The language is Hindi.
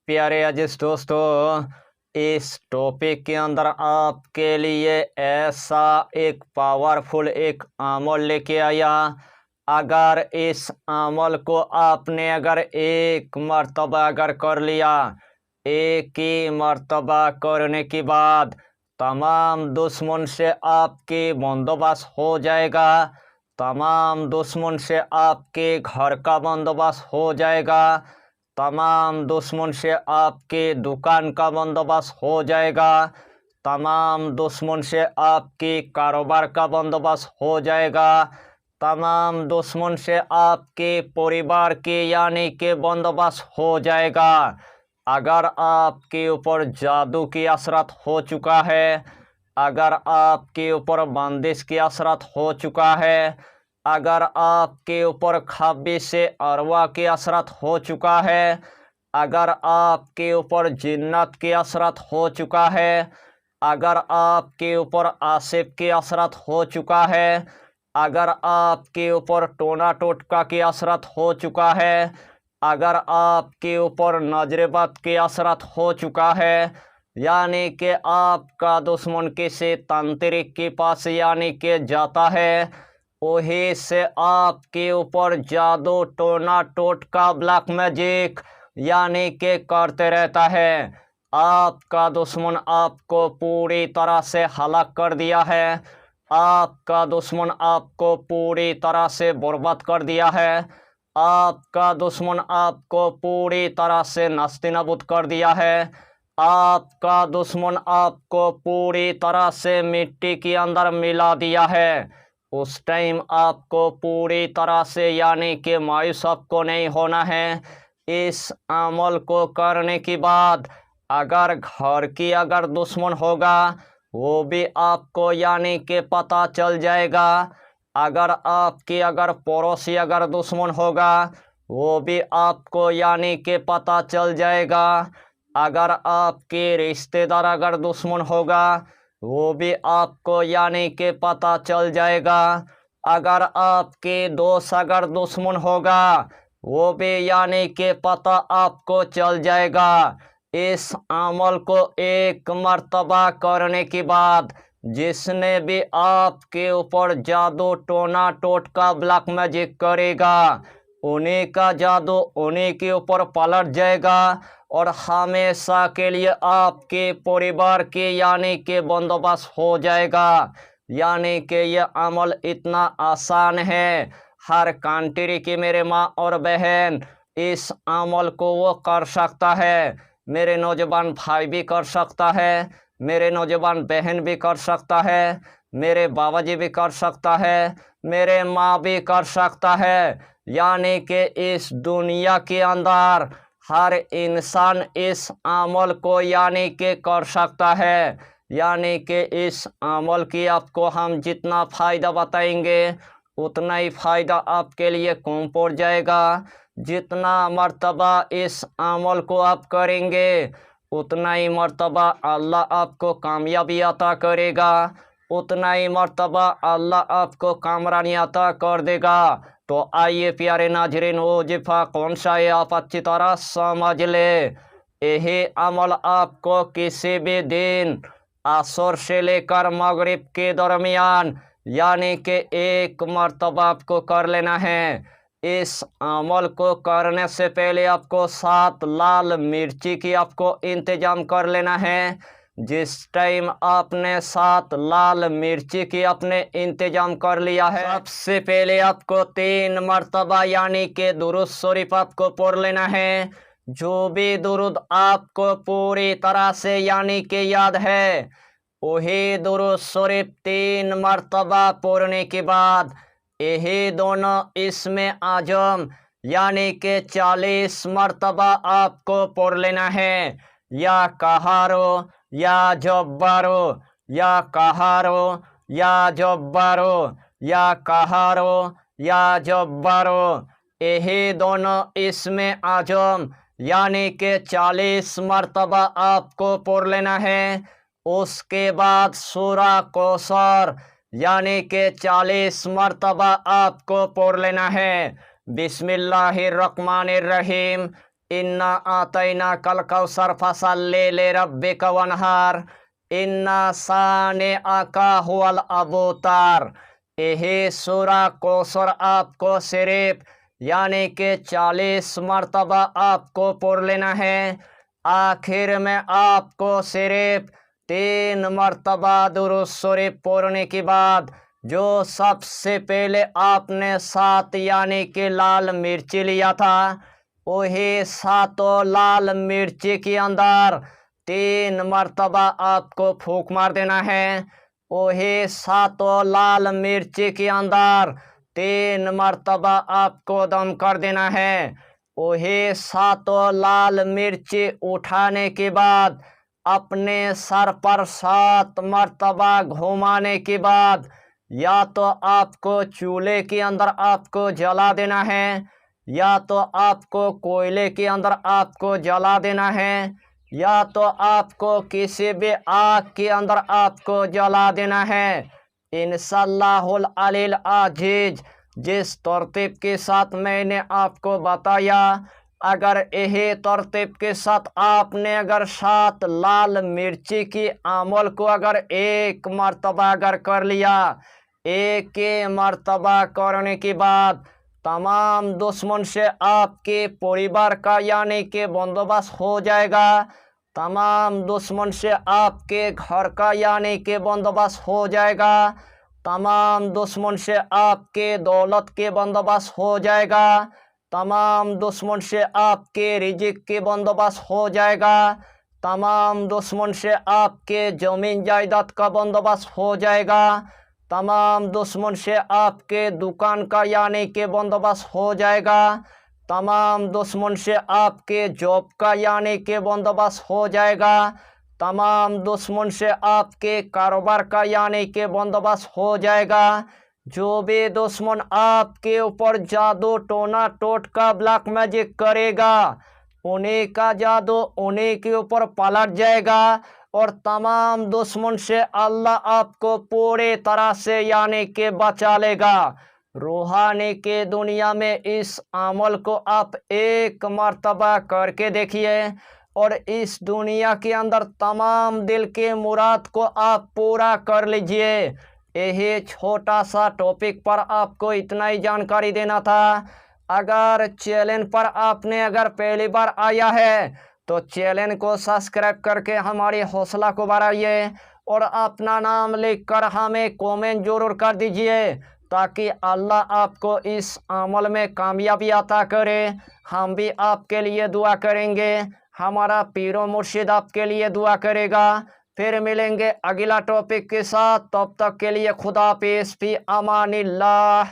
प्यारे अजीज दोस्तों, इस टॉपिक के अंदर आपके लिए ऐसा एक पावरफुल एक अमल लेके आया। अगर इस अमल को आपने अगर एक मर्तबा अगर कर लिया, एक ही मर्तबा करने के बाद तमाम दुश्मन से आपकी बंदोबस्त हो जाएगा। तमाम दुश्मन से आपके घर का बंदोबस्त हो जाएगा। तमाम दुश्मन से आपके दुकान का बंदोबस्त हो जाएगा। तमाम दुश्मन से आपकी कारोबार का बंदोबस्त हो जाएगा। तमाम दुश्मन से आपके परिवार के यानी के बंदोबस्त हो जाएगा। अगर आपके ऊपर जादू की असरत हो चुका है, अगर आपके ऊपर बंदिश की असरत हो चुका है, अगर आपके ऊपर खबीस से अरवा की असरत हो चुका है, अगर आपके ऊपर जिन्नत की असरत हो चुका है, अगर आपके ऊपर आसिफ की असरत हो चुका है, अगर आपके ऊपर टोना टोटका की असरत हो चुका है, अगर आपके ऊपर नजरबद की असरत हो चुका है, यानी कि आपका दुश्मन किसी तांत्रिक के पास यानी कि जाता है, वही से आपके ऊपर जादू टोना टोटका ब्लैक मैजिक यानी कि करते रहता है। आपका दुश्मन आपको पूरी तरह से हलाक कर दिया है। आपका दुश्मन आपको पूरी तरह से बर्बाद कर दिया है। आपका दुश्मन आपको पूरी तरह से नस्तिनाबूद कर दिया है। आपका दुश्मन आपको पूरी तरह से मिट्टी के अंदर मिला दिया है। उस टाइम आपको पूरी तरह से यानी कि मायूस आपको नहीं होना है। इस अमल को करने के बाद अगर घर की अगर दुश्मन होगा वो भी आपको यानी कि पता चल जाएगा। अगर आपकी अगर पड़ोसी अगर दुश्मन होगा वो भी आपको यानी कि पता चल जाएगा। अगर आपके रिश्तेदार अगर दुश्मन होगा वो भी आपको यानी कि पता चल जाएगा। अगर आपके दोस्त अगर दुश्मन होगा वो भी यानी कि पता आपको चल जाएगा। इस अमल को एक मर्तबा करने के बाद जिसने भी आपके ऊपर जादू टोना टोटका ब्लैक मैजिक करेगा उन्हीं का जादू उन्हीं के ऊपर पलट जाएगा और हमेशा के लिए आपके परिवार के यानी कि बंदोबस्त हो जाएगा। यानी कि यह अमल इतना आसान है, हर कंट्री की मेरे माँ और बहन इस अमल को वो कर सकता है। मेरे नौजवान भाई भी कर सकता है, मेरे नौजवान बहन भी कर सकता है, मेरे बाबा जी भी कर सकता है, मेरे माँ भी कर सकता है। यानी कि इस दुनिया के अंदर हर इंसान इस अमल को यानी कि कर सकता है। यानी कि इस अमल की आपको हम जितना फ़ायदा बताएंगे उतना ही फ़ायदा आपके लिए कम पड़ जाएगा। जितना मर्तबा इस अमल को आप करेंगे उतना ही मर्तबा अल्लाह आपको कामयाबी अता करेगा, उतना ही मर्तबा अल्लाह आपको कामरानी अता कर देगा। तो आइए प्यारे नाजरीन, वो वजीफा कौन सा है आप अच्छी तरह समझ ले। यही अमल आपको किसी भी दिन असर से लेकर मगरिब के दरमियान यानी कि एक मर्तबा आपको कर लेना है। इस अमल को करने से पहले आपको 7 लाल मिर्ची की आपको इंतजाम कर लेना है। जिस टाइम आपने 7 लाल मिर्ची की आपने इंतजाम कर लिया है, सबसे पहले आपको 3 मर्तबा यानी कि दुरूद शरीफ आपको पढ़ लेना है। जो भी दुरूद आपको पूरी तरह से यानी कि याद है वही दुरूद शरीफ 3 मर्तबा पढ़ने के बाद यही दोनों इसमें आजम यानी कि 40 मर्तबा आपको पढ़ लेना है। या कहारो या जब्बारो, या कहारो या जब्बारो, या कहारो या जब्बारो, यही दोनों इसमें आजम यानी कि 40 मर्तबा आपको पढ़ लेना है। उसके बाद सूरा कौसर यानी कि 40 मर्तबा आपको पढ़ लेना है। बिस्मिल्लाहिर्रहमानिर्रहीम। इन्ना आतैना कल कौसर फसल्ली लिरब्बिका वनहर इन्ना साने आका हुवल अबूतर। यही सूरा कौसर आपको सिर्फ यानी कि 40 मरतबा आपको पढ़ लेना है। आखिर में आपको सिर्फ 3 मरतबा दुरूद शरीफ पढ़ने के बाद जो सबसे पहले आपने 7 यानी कि लाल मिर्ची लिया था, वही 7 लाल मिर्ची के अंदर 3 मरतबा आपको फूंक मार देना है। वही 7 लाल मिर्ची के अंदर 3 मरतबा आपको दम कर देना है। वही 7 लाल मिर्ची उठाने के बाद अपने सर पर 7 मरतबा घुमाने के बाद या तो आपको चूल्हे के अंदर आपको जला देना है, या तो आपको कोयले के अंदर आपको जला देना है, या तो आपको किसी भी आग के अंदर आपको जला देना है। इंशाअल्लाहुल अलील अजीज जिस तरतीब के साथ मैंने आपको बताया, अगर यही तरतीब के साथ आपने अगर 7 लाल मिर्ची की अमल को अगर 1 मरतबा अगर कर लिया, एक मरतबा करने के बाद तमाम दुश्मन से आपके परिवार का यानी कि बंदोबस्त हो जाएगा। तमाम दुश्मन से आपके घर का यानी कि बंदोबस्त हो जाएगा। तमाम दुश्मन से आपके दौलत के बंदोबस्त हो जाएगा। तमाम दुश्मन से आपके रिजिक के बंदोबस्त हो जाएगा। तमाम दुश्मन से आपके ज़मीन जायदाद का बंदोबस्त हो जाएगा। तमाम दुश्मन से आपके दुकान का यानी कि बंदोबस्त हो जाएगा। तमाम दुश्मन से आपके जॉब का यानी कि बंदोबस्त हो जाएगा। तमाम दुश्मन से आपके कारोबार का यानी कि बंदोबस्त हो जाएगा। जो भी दुश्मन आपके ऊपर जादू टोना टोटका ब्लैक मैजिक करेगा, उन्हीं का जादू उन्हीं के ऊपर पलट जाएगा और तमाम दुश्मन से अल्लाह आपको पूरी तरह से यानी कि बचा लेगा। रूहानी के दुनिया में इस अमल को आप 1 मरतबा करके देखिए और इस दुनिया के अंदर तमाम दिल के मुराद को आप पूरा कर लीजिए। यही छोटा सा टॉपिक पर आपको इतना ही जानकारी देना था। अगर चैनल पर आपने अगर पहली बार आया है तो चैनल को सब्सक्राइब करके हमारी हौसला को बढ़ाइए और अपना नाम लिखकर हमें कमेंट जरूर कर दीजिए ताकि अल्लाह आपको इस अमल में कामयाबी अता करे। हम भी आपके लिए दुआ करेंगे, हमारा पीरो मुर्शिद आपके लिए दुआ करेगा। फिर मिलेंगे अगला टॉपिक के साथ, तब तक के लिए खुदा हाफिज़, फी अमानिल्लाह।